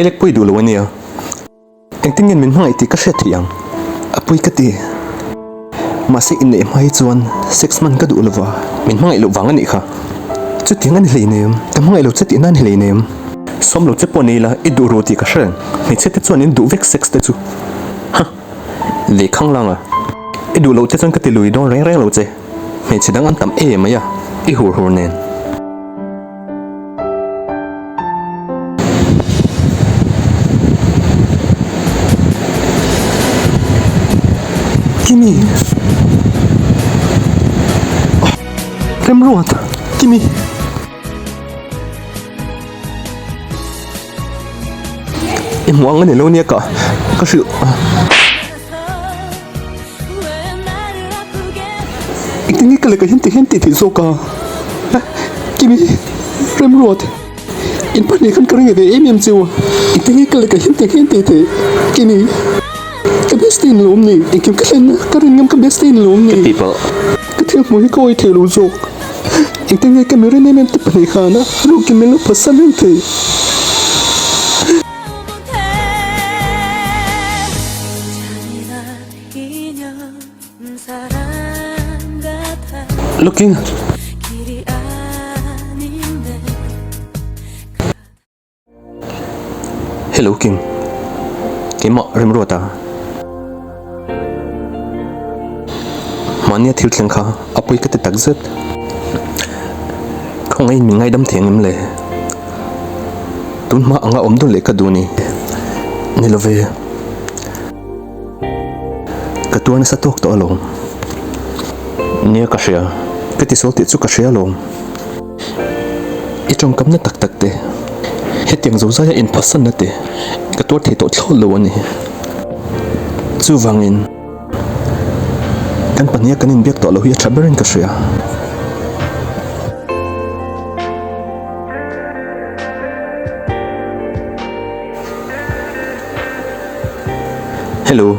lek pui du lo ania eng tingin min ngai ti ka hre thiang apui ka ti masi in le mai chuan 6 month ka du lova min ngai lo wang ani kha chu tiang ani hleineem tam ngai lo chati nan hleineem som lo che poni la i du ro ti ka hren mi chete chuan in du vek sex te chu ha le khang langa i du lo che chuan ka ti lui do reng reng lo che mi chidang an tam e maya i hur hur nen Kimi Rem ruột Kimi em hoang cái này lâu nia cả có sự anh tính cái là cái hiện thị thì số cả Kimi Rem ruột anh bắt này không có người về em chưa anh tính cái là cái hiện thị thì Kimi cái bestin lùm nè, anh kiếm cái lên, cái rừng ngâm cái bestin lùm nè. Cái thiệp mũi coi thiệp lù rục. Anh thấy ngay cái mấy人em tập này khá na, lúc kiếm mấy lúc phát sinh lên thì. Lúc kia. Hello Kim. Kim mọ rem ruột à? Mania thiếu thằng khá, apoi cái tết rất, không ai mình ngay đâm thiêng em lệ, tuân mà anh ôm tuân lệ cả đôi nè, nè lo về, cái tuân nó sát thuốc to lòng, nè cái gì, cái tí số tiết chút cái gì lòng, ít trong cấm nó tắc tắc thế, hết tiếng dấu ra in phát sinh thế, cái tuân thì tốt hơn luôn nè, chú vang in. Kan pania kanin biak to lo hi traberin ka shria Hello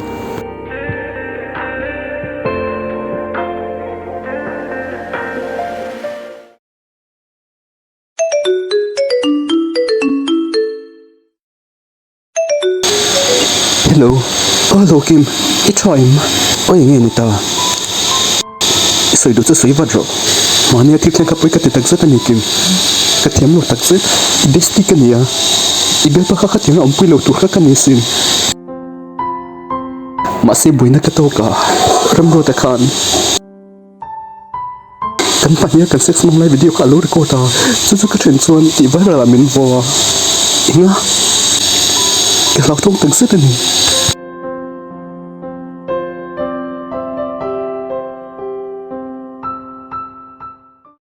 Hello Kim it's time oi nghe người ta sợi đồ cho sợi vật rồi mà nè thiết lên cặp với cái tết rất là nhiều kim cái thiếm lột tắc rất besti cái này ít biết bao khát tiếng ông quy lột tụt cái này xin mà xem buổi nó cái tàu cả râm rô tại khan căn bản nhớ cần sex mong lại video cả lối cô ta chú cái chuyện xuân thì vẫn là mình vò nghe cái lọc thông tắc rất là nhiều